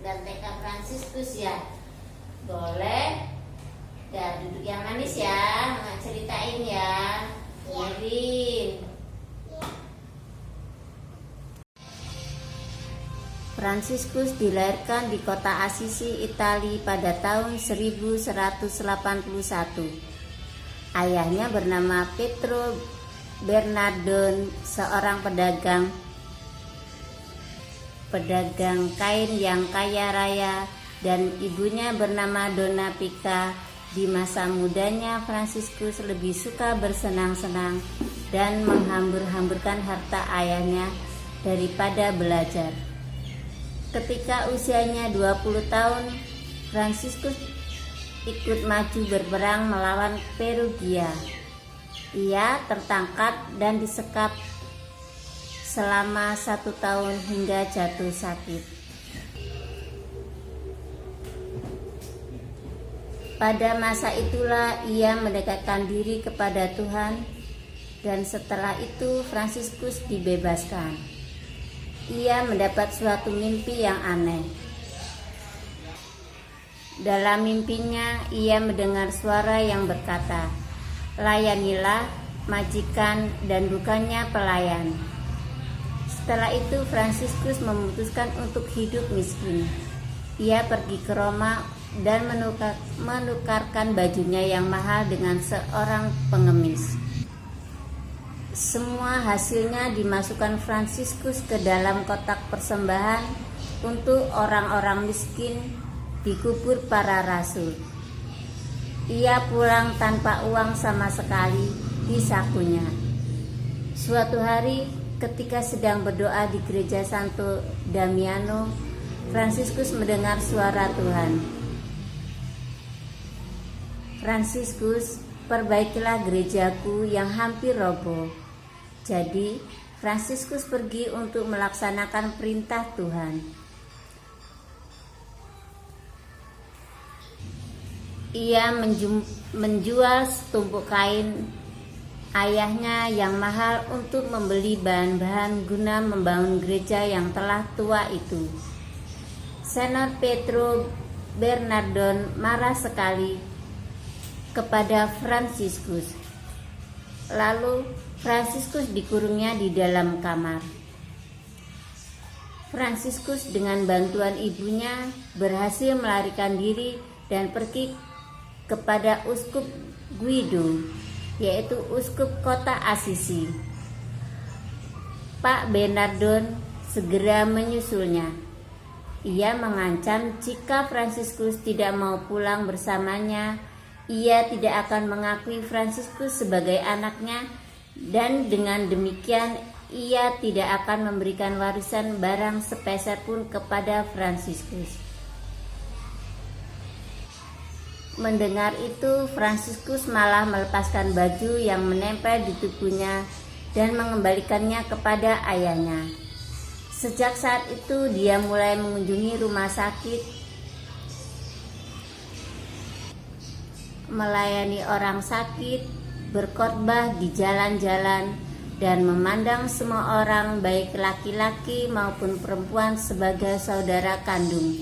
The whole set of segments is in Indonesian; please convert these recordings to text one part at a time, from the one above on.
dan TK Fransiskus ya. Boleh. Dan duduk yang manis ya, nggak ceritain ya. Dengerin. Fransiskus dilahirkan di kota Assisi, Italia pada tahun 1181. Ayahnya bernama Pietro Bernardone, seorang pedagang kain yang kaya raya, dan ibunya bernama Donna Pica. Di masa mudanya, Fransiskus lebih suka bersenang-senang dan menghambur-hamburkan harta ayahnya daripada belajar. Ketika usianya 20 tahun, Fransiskus ikut maju berperang melawan Perugia. Ia tertangkap dan disekap selama 1 tahun hingga jatuh sakit. Pada masa itulah ia mendekatkan diri kepada Tuhan, dan setelah itu Fransiskus dibebaskan. Ia mendapat suatu mimpi yang aneh. Dalam mimpinya ia mendengar suara yang berkata, "Layanilah majikan dan bukannya pelayan." Setelah itu Fransiskus memutuskan untuk hidup miskin. Ia pergi ke Roma dan menukarkan bajunya yang mahal dengan seorang pengemis. Semua hasilnya dimasukkan Fransiskus ke dalam kotak persembahan untuk orang-orang miskin dikubur para rasul. Ia pulang tanpa uang sama sekali di sakunya. Suatu hari ketika sedang berdoa di gereja Santo Damiano, Fransiskus mendengar suara Tuhan. "Fransiskus, perbaikilah gerejaku yang hampir roboh." Jadi, Fransiskus pergi untuk melaksanakan perintah Tuhan. Ia menjual setumpuk kain ayahnya yang mahal untuk membeli bahan-bahan guna membangun gereja yang telah tua itu. Senor Pietro Bernardone marah sekali kepada Fransiskus. Lalu Fransiskus dikurungnya di dalam kamar. Fransiskus dengan bantuan ibunya berhasil melarikan diri dan pergi kepada Uskup Guido, yaitu uskup kota Assisi. Pak Bernardone segera menyusulnya. Ia mengancam jika Fransiskus tidak mau pulang bersamanya, ia tidak akan mengakui Fransiskus sebagai anaknya, dan dengan demikian ia tidak akan memberikan warisan barang sepeser pun kepada Fransiskus. Mendengar itu, Fransiskus malah melepaskan baju yang menempel di tubuhnya dan mengembalikannya kepada ayahnya. Sejak saat itu dia mulai mengunjungi rumah sakit, melayani orang sakit, berkhotbah di jalan-jalan, dan memandang semua orang baik laki-laki maupun perempuan sebagai saudara kandung.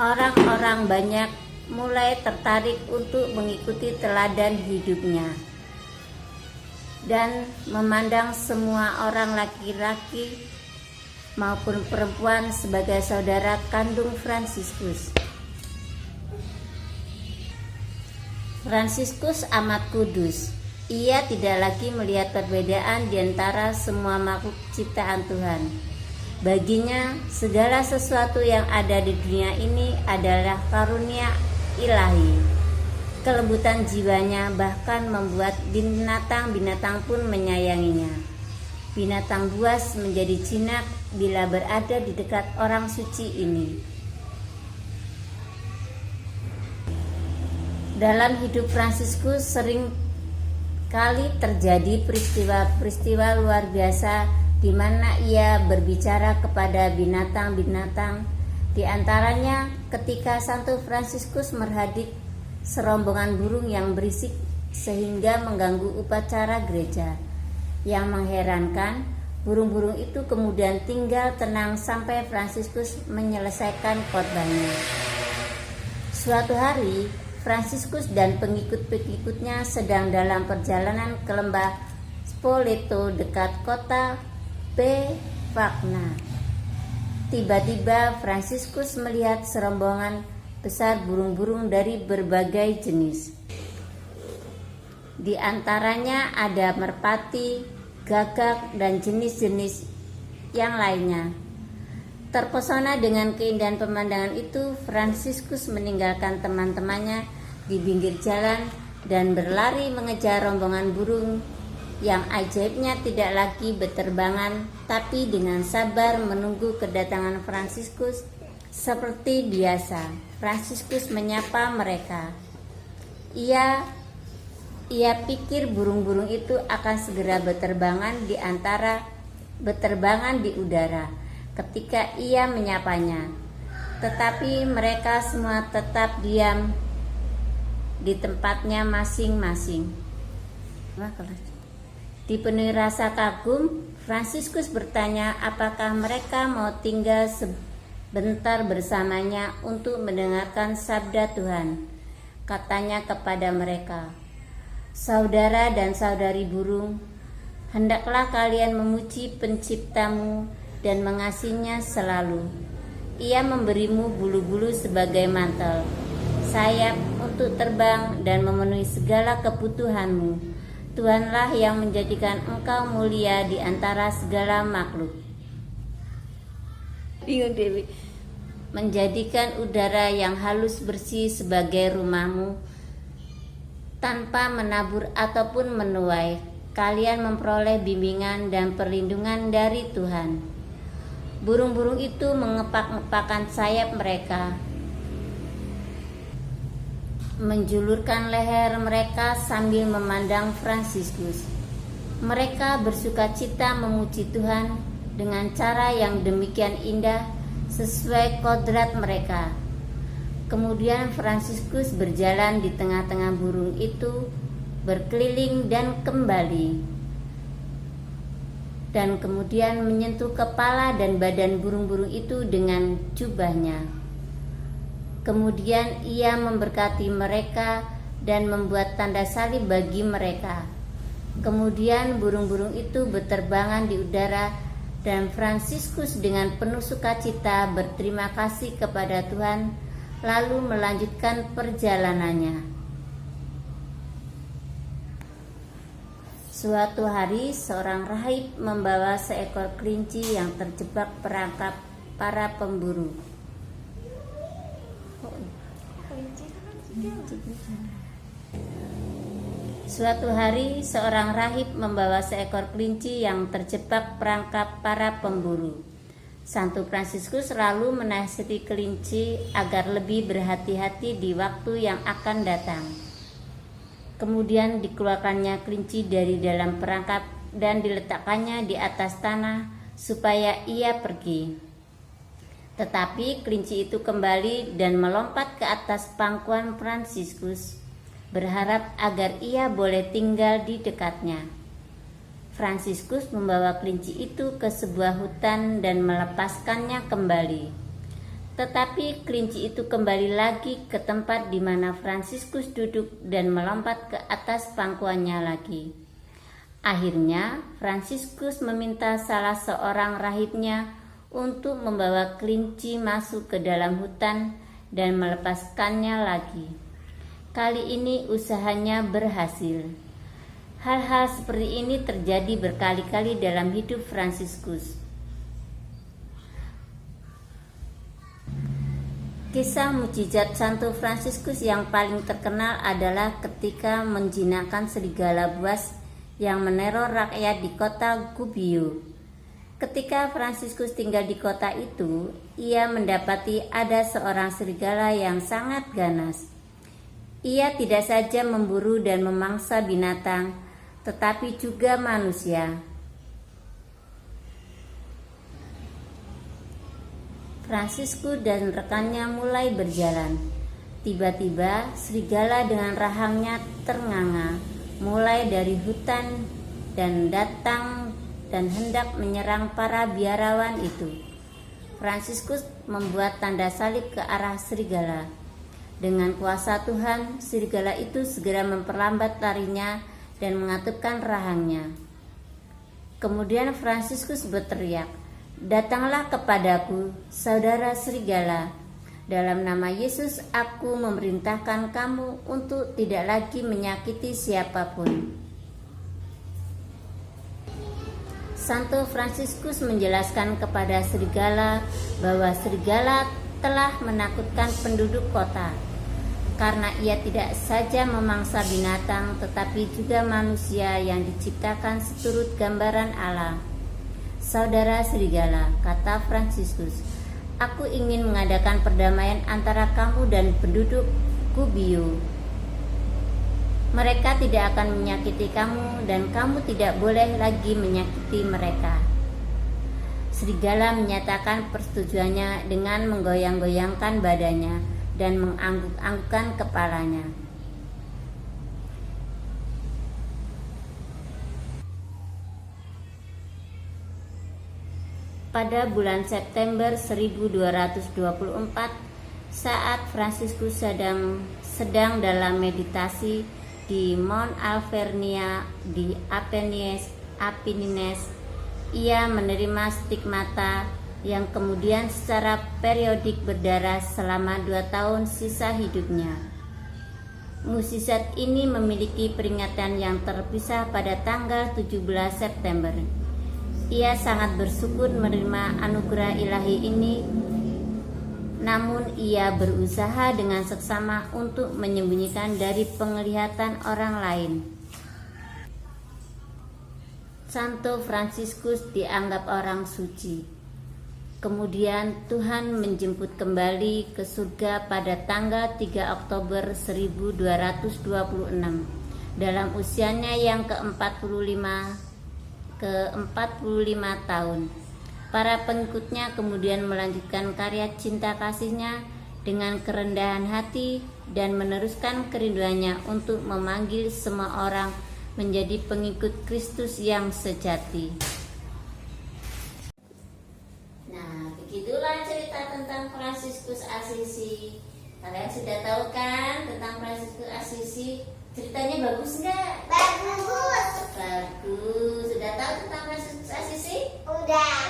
Orang-orang banyak mulai tertarik untuk mengikuti teladan hidupnya dan memandang semua orang laki-laki maupun perempuan sebagai saudara kandung Fransiskus. Fransiskus amat kudus. Ia tidak lagi melihat perbedaan di antara semua makhluk ciptaan Tuhan. Baginya, segala sesuatu yang ada di dunia ini adalah karunia ilahi. Kelembutan jiwanya bahkan membuat binatang-binatang pun menyayanginya. Binatang buas menjadi jinak bila berada di dekat orang suci ini. Dalam hidup Fransiskus sering kali terjadi peristiwa-peristiwa luar biasa di mana ia berbicara kepada binatang-binatang. Di antaranya ketika Santo Fransiskus merhadik serombongan burung yang berisik sehingga mengganggu upacara gereja. Yang mengherankan, Burung-burung itu kemudian tinggal tenang sampai Fransiskus menyelesaikan khotbahnya. Suatu hari, Fransiskus dan pengikut-pengikutnya sedang dalam perjalanan ke lembah Spoleto dekat kota Pevagna. Tiba-tiba Fransiskus melihat serombongan besar burung-burung dari berbagai jenis. Di antaranya ada merpati, gagak, dan jenis-jenis yang lainnya. Terpesona dengan keindahan pemandangan itu, Fransiskus meninggalkan teman-temannya di pinggir jalan dan berlari mengejar rombongan burung yang ajaibnya tidak lagi berterbangan, tapi dengan sabar menunggu kedatangan Fransiskus. Seperti biasa, Fransiskus menyapa mereka. Ia pikir burung-burung itu akan segera berterbangan di udara ketika ia menyapanya. Tetapi mereka semua tetap diam di tempatnya masing-masing. Dipenuhi rasa kagum, Fransiskus bertanya apakah mereka mau tinggal sebentar bersamanya untuk mendengarkan sabda Tuhan. Katanya kepada mereka, "Saudara dan saudari burung, hendaklah kalian memuji Penciptamu dan mengasihinya selalu. Ia memberimu bulu-bulu sebagai mantel, sayap untuk terbang dan memenuhi segala kebutuhanmu. Tuhanlah yang menjadikan engkau mulia di antara segala makhluk. Menjadikan udara yang halus bersih sebagai rumahmu. Tanpa menabur ataupun menuai, kalian memperoleh bimbingan dan perlindungan dari Tuhan." Burung-burung itu mengepak-ngepakkan sayap mereka, menjulurkan leher mereka sambil memandang Fransiskus. Mereka bersukacita memuji Tuhan dengan cara yang demikian indah sesuai kodrat mereka. Kemudian Fransiskus berjalan di tengah-tengah burung itu, berkeliling dan kembali, dan kemudian menyentuh kepala dan badan burung-burung itu dengan jubahnya. Kemudian ia memberkati mereka dan membuat tanda salib bagi mereka. Kemudian burung-burung itu berterbangan di udara, dan Fransiskus dengan penuh sukacita berterima kasih kepada Tuhan, lalu melanjutkan perjalanannya. Suatu hari, seorang rahib membawa seekor kelinci yang terjebak perangkap para pemburu. Suatu hari, seorang rahib membawa seekor kelinci yang terjebak perangkap para pemburu. Santo Fransiskus lalu menasihati kelinci agar lebih berhati-hati di waktu yang akan datang. Kemudian dikeluarkannya kelinci dari dalam perangkap dan diletakkannya di atas tanah supaya ia pergi. Tetapi kelinci itu kembali dan melompat ke atas pangkuan Fransiskus, berharap agar ia boleh tinggal di dekatnya. Fransiskus membawa kelinci itu ke sebuah hutan dan melepaskannya kembali. Tetapi kelinci itu kembali lagi ke tempat di mana Fransiskus duduk dan melompat ke atas pangkuannya lagi. Akhirnya Fransiskus meminta salah seorang rahibnya untuk membawa kelinci masuk ke dalam hutan dan melepaskannya lagi. Kali ini usahanya berhasil. Hal-hal seperti ini terjadi berkali-kali dalam hidup Fransiskus. Kisah mukjizat Santo Fransiskus yang paling terkenal adalah ketika menjinakkan serigala buas yang meneror rakyat di kota Gubbio. Ketika Fransiskus tinggal di kota itu, ia mendapati ada seorang serigala yang sangat ganas. Ia tidak saja memburu dan memangsa binatang, tetapi juga manusia. Fransiskus dan rekannya mulai berjalan. Tiba-tiba serigala dengan rahangnya ternganga mulai dari hutan dan datang dan hendak menyerang para biarawan itu. Fransiskus membuat tanda salib ke arah serigala. Dengan kuasa Tuhan, serigala itu segera memperlambat larinya dan mengatupkan rahangnya. Kemudian Fransiskus berteriak, "Datanglah kepadaku, saudara serigala. Dalam nama Yesus aku memerintahkan kamu untuk tidak lagi menyakiti siapapun." Santo Fransiskus menjelaskan kepada serigala bahwa serigala telah menakutkan penduduk kota, karena ia tidak saja memangsa binatang tetapi juga manusia yang diciptakan seturut gambaran Allah. "Saudara serigala," kata Fransiskus, "aku ingin mengadakan perdamaian antara kamu dan penduduk Kubio. Mereka tidak akan menyakiti kamu dan kamu tidak boleh lagi menyakiti mereka." Serigala menyatakan persetujuannya dengan menggoyang-goyangkan badannya dan mengangguk-anggukkan kepalanya. Pada bulan September 1224, saat Fransiskus sedang dalam meditasi di Mount Alvernia di Apennines, ia menerima stigmata yang kemudian secara periodik berdarah selama 2 tahun sisa hidupnya. Mukjizat ini memiliki peringatan yang terpisah pada tanggal 17 September. Ia sangat bersyukur menerima anugerah ilahi ini, namun ia berusaha dengan seksama untuk menyembunyikan dari penglihatan orang lain. Santo Fransiskus dianggap orang suci. Kemudian Tuhan menjemput kembali ke surga pada tanggal 3 Oktober 1226 dalam usianya yang ke-45 tahun. Para pengikutnya kemudian melanjutkan karya cinta kasihnya dengan kerendahan hati dan meneruskan kerinduannya untuk memanggil semua orang menjadi pengikut Kristus yang sejati. Nah, begitulah cerita tentang Fransiskus Assisi. Kalian sudah tahu kan tentang Fransiskus Assisi? Ceritanya bagus nggak? Bagus. Bagus. Sudah tahu tentang Fransiskus Assisi? Udah.